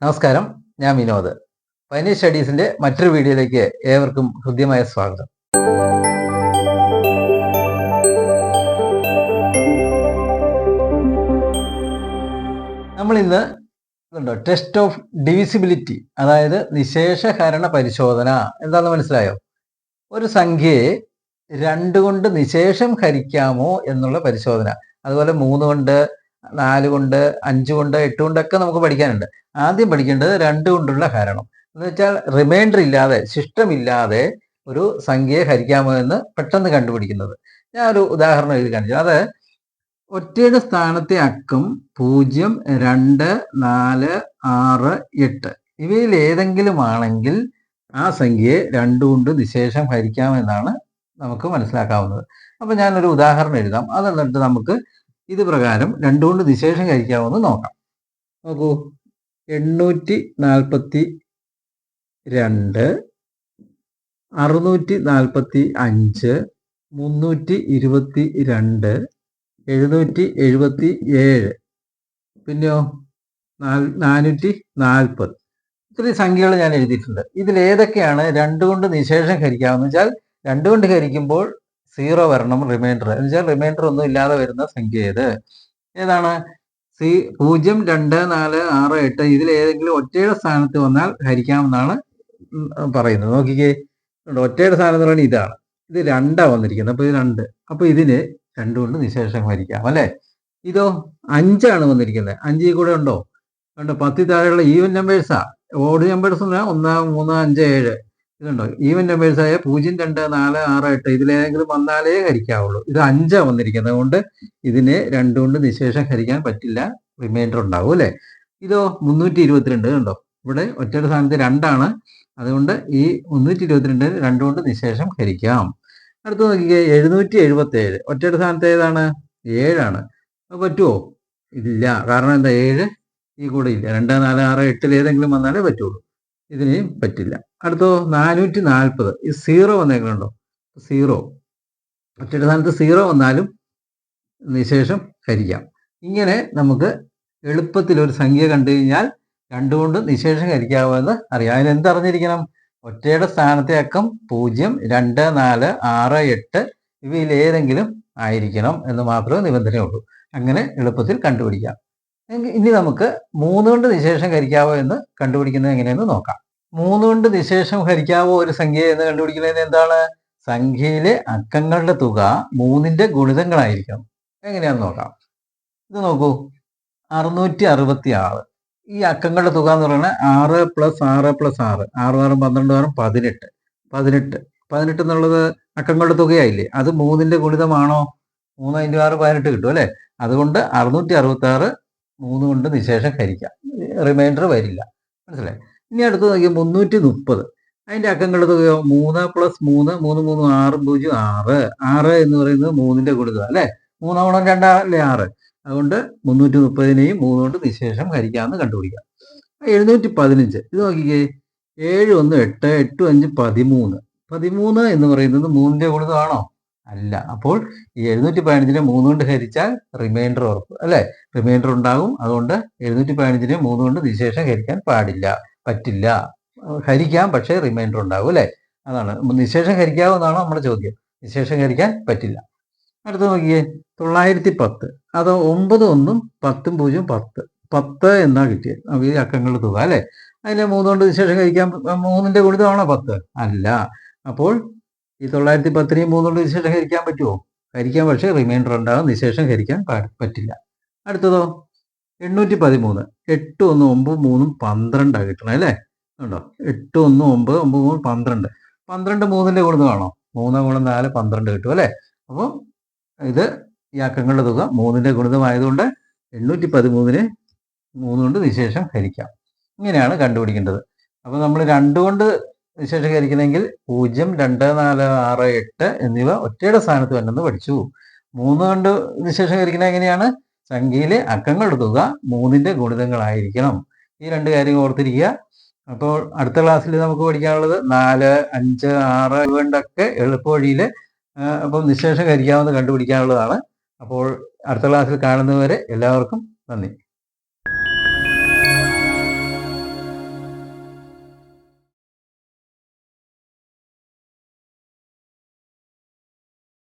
നമസ്കാരം, ഞാൻ വിനോദ്. പൈനീർ സ്റ്റഡീസിന്റെ മറ്റൊരു വീഡിയോയിലേക്ക് ഏവർക്കും ഹൃദ്യമായ സ്വാഗതം. നമ്മൾ ഇന്ന് ടെസ്റ്റ് ഓഫ് ഡിവിസിബിലിറ്റി, അതായത് നിശേഷഹരണ പരിശോധന എന്താണെന്ന് മനസ്സിലായോ? ഒരു സംഖ്യയെ 2 കൊണ്ട് നിശേഷം ഹരിക്കാമോ എന്നുള്ള പരിശോധന. അതുപോലെ 3 കൊണ്ട്, 4 കൊണ്ട്, 5 കൊണ്ട്, 8 കൊണ്ടൊക്കെ നമുക്ക് പഠിക്കാനുണ്ട്. ആദ്യം പഠിക്കേണ്ടത് 2 കൊണ്ടുള്ള ഹരണം എന്ന് വെച്ചാൽ റിമൈൻഡർ ഇല്ലാതെ, ശിഷ്ടമില്ലാതെ ഒരു സംഖ്യയെ ഹരിക്കാമോ എന്ന് പെട്ടെന്ന് കണ്ടുപിടിക്കുന്നത്. ഞാൻ ഒരു ഉദാഹരണം എഴുതി കാണിച്ചു. അത് ഒറ്റയുടെ സ്ഥാനത്തെ അക്കം 0, 2, 4, 6, 8 ഇവയിൽ ഏതെങ്കിലും ആണെങ്കിൽ ആ സംഖ്യയെ 2 കൊണ്ട് നിശേഷം ഹരിക്കാമെന്നാണ് നമുക്ക് മനസ്സിലാക്കാവുന്നത്. അപ്പം ഞാനൊരു ഉദാഹരണം എഴുതാം. അതെന്നിട്ട് നമുക്ക് ഇത് പ്രകാരം 2 കൊണ്ട് നിശേഷം ഹരിക്കാമെന്ന് നോക്കാം. നോക്കൂ, 842, 645, 322, 777, പിന്നെയോ 440. ഇത്രയും സംഖ്യകൾ ഞാൻ എഴുതിയിട്ടുണ്ട്. ഇതിലേതൊക്കെയാണ് 2 കൊണ്ട് നിശേഷം ഹരിക്കാമെന്ന് വെച്ചാൽ 2 കൊണ്ട് ഹരിക്കുമ്പോൾ 0 വരണം, റിമൈൻഡർ എന്ന് വെച്ചാൽ റിമൈൻഡർ ഒന്നും ഇല്ലാതെ വരുന്ന സംഖ്യ ഏതാണ്? 0, 2, 4, 6, 8 ഇതിലേതെങ്കിലും ഒറ്റയുടെ സ്ഥാനത്ത് വന്നാൽ ഹരിക്കാമെന്നാണ് പറയുന്നത്. നോക്കിക്കേ, ഒറ്റയുടെ സ്ഥാനത്ത് പറയുന്നത് ഇതാണ്. ഇത് 2 വന്നിരിക്കുന്നത്. അപ്പോൾ ഇത് 2. അപ്പോൾ ഇതിന് 2 കൊണ്ട് നിശേഷം ഹരിക്കാം അല്ലേ? ഇതോ 5 വന്നിരിക്കുന്നത്. 5 കൂടെ ഉണ്ടോ? കണ്ടോ, 10 താഴെയുള്ള ഈവൻ നമ്പേഴ്സാ. ഓഡ് നമ്പേഴ്സ് 1, 3, 5, 7 ഇതുണ്ടോ? ഈവൻ നമ്പേഴ്സായ 0, 2, 4, 6, 8 ഇതിലേതെങ്കിലും വന്നാലേ ഹരിക്കാവുള്ളൂ. ഇത് 5 വന്നിരിക്കുന്നത്. അതുകൊണ്ട് ഇതിനെ 2 കൊണ്ട് നിശേഷം ഹരിക്കാൻ പറ്റില്ല, റിമൈൻഡർ ഉണ്ടാവും അല്ലേ? ഇതോ 322 കണ്ടോ? ഇവിടെ ഒറ്റയുടെ സ്ഥാനത്ത് 2. അതുകൊണ്ട് ഈ 322 2 കൊണ്ട് നിശേഷം ഹരിക്കാം. അടുത്ത് നോക്കിക്കേ, 777 ഒറ്റയുടെ സ്ഥാനത്ത് ഏതാണ്? 7. അത് പറ്റുമോ? ഇല്ല. കാരണം എന്താ? 7 ഈ കൂടെ ഇല്ല. 2, 4, 6, 8 ഏതെങ്കിലും വന്നാലേ പറ്റുള്ളൂ. ഇതിനെയും പറ്റില്ല. അടുത്തോ 440, ഈ 0 വന്നേക്കുന്നുണ്ടോ? 0 ഒറ്റയുടെ സ്ഥാനത്ത് 0 വന്നാലും നിശേഷം ഹരിക്കാം. ഇങ്ങനെ നമുക്ക് എളുപ്പത്തിൽ ഒരു സംഖ്യ കണ്ടു കഴിഞ്ഞാൽ 2 കൊണ്ട് നിശേഷം ഹരിക്കാവുമെന്ന് അറിയാം. അതിന് എന്തറിഞ്ഞിരിക്കണം? ഒറ്റയുടെ സ്ഥാനത്തെ അക്കം 0, 2, 4, 6, 8 ഇവയിൽ ഏതെങ്കിലും ആയിരിക്കണം എന്ന് മാത്രമേ നിബന്ധനയുള്ളൂ. അങ്ങനെ എളുപ്പത്തിൽ കണ്ടുപിടിക്കാം. ഇനി നമുക്ക് 3 കൊണ്ട് നിശേഷം ഹരിക്കാവോ എന്ന് കണ്ടുപിടിക്കുന്നത് എങ്ങനെയെന്ന് നോക്കാം. 3 കൊണ്ട് നിശേഷം ഹരിക്കാവോ ഒരു സംഖ്യ എന്ന് കണ്ടുപിടിക്കുന്നത് എന്താണ്? സംഖ്യയിലെ അക്കങ്ങളുടെ തുക 3ന്റെ ഗുണിതങ്ങളായിരിക്കണം. എങ്ങനെയാണെന്ന് നോക്കാം. ഇത് നോക്കൂ, 666. ഈ അക്കങ്ങളുടെ തുക എന്ന് പറയുന്നത് 6 + 6 + 6, 6 6 12 18. 18 എന്നുള്ളത് അക്കങ്ങളുടെ തുകയായില്ലേ? അത് 3ന്റെ ഗുണിതമാണോ? 3 × 6 18 കിട്ടും അല്ലേ? അതുകൊണ്ട് 666 3 കൊണ്ട് നിശേഷം ഹരിക്കാം, റിമൈൻഡർ വരില്ല. മനസ്സിലായി? ഇനി അടുത്ത് നോക്കിയാൽ 330. അതിന്റെ അക്കങ്ങളുടെ തുകയോ 3 + 3, 3 3 6 0 6. 6 എന്ന് പറയുന്നത് 3ന്റെ ഗുണിതം അല്ലേ? 3 × 2 അല്ലേ 6. അതുകൊണ്ട് 330നെയും 3 കൊണ്ട് നിശേഷം ഹരിക്കാമെന്ന് കണ്ടുപിടിക്കാം. 715. ഇത് നോക്കിക്കേ, 7 1 8, 8 5 13. 13 എന്ന് പറയുന്നത് 3ന്റെ ഗുണിതമാണോ? അല്ല. അപ്പോൾ ഈ 715നെ 3 കൊണ്ട് ഹരിച്ചാൽ റിമൈൻഡർ ഉറപ്പ് അല്ലേ? റിമൈൻഡർ ഉണ്ടാകും. അതുകൊണ്ട് 715നെ 3 കൊണ്ട് നിശേഷം ഹരിക്കാൻ പറ്റില്ല. ഹരിക്കാം, പക്ഷേ റിമൈൻഡർ ഉണ്ടാകും അല്ലേ? അതാണ് നിശേഷം ഹരിക്കാവുന്നതാണ് നമ്മുടെ ചോദ്യം. നിശേഷം ഹരിക്കാൻ പറ്റില്ല. അടുത്ത് നോക്കിയേ, 910. അത് 9 1 10 0 10. 10 എന്നാ കിട്ടിയത്. ഈ അക്കങ്ങളുടെ തുക അല്ലേ? അതിനെ 3 കൊണ്ട് നിശേഷം ഹരിക്കാൻ 3ന്റെ ഗുണിതമാണോ 10? അല്ല. അപ്പോൾ ഈ 910നെയും 3 കൊണ്ട് നിശേഷം ഹരിക്കാൻ പറ്റുമോ? ഹരിക്കാൻ, പക്ഷേ റിമൈൻഡർ ഉണ്ടാകും. നിശേഷം ഹരിക്കാൻ പറ്റില്ല. അടുത്തതോ 813. 8 1 9 3 12 കിട്ടണം അല്ലേ? ഉണ്ടോ? 8 1 9 9 3 12. 12 3ന്റെ ഗുണിതമാണോ? 3 × 4 12 കിട്ടും അല്ലേ? അപ്പോൾ ഇത് ഈ അക്കങ്ങളുടെ തുക 3ന്റെ ഗുണിതമായതുകൊണ്ട് 813നെ 3 കൊണ്ട് നിശേഷം ഹരിക്കാം. ഇങ്ങനെയാണ് കണ്ടുപിടിക്കേണ്ടത്. അപ്പോൾ നമ്മൾ 2 കൊണ്ട് നിശേഷം ഹരിക്കണമെങ്കിൽ 0, 2, 4, 6, 8 എന്നിവ ഒറ്റയുടെ സ്ഥാനത്ത് വന്നെന്ന് പഠിച്ചു. 3 കൊണ്ട് നിശേഷം ഹരിക്കുന്നത് എങ്ങനെയാണ്? സംഖ്യയിലെ അക്കങ്ങളുടെ തുക 3ന്റെ ഗുണിതങ്ങളായിരിക്കണം. ഈ 2 കാര്യങ്ങൾ ഓർത്തിരിക്കുക. അപ്പോൾ അടുത്ത ക്ലാസ്സിൽ നമുക്ക് പഠിക്കാനുള്ളത് 4, 5, 6 ഇവണ്ടൊക്കെ എളുപ്പ വഴിയിൽ അപ്പം നിശേഷം ഹരിക്കാമെന്ന് കണ്ടുപിടിക്കാനുള്ളതാണ്. അപ്പോൾ അടുത്ത ക്ലാസ്സിൽ കാണുന്നതുവരെ എല്ലാവർക്കും നന്ദി.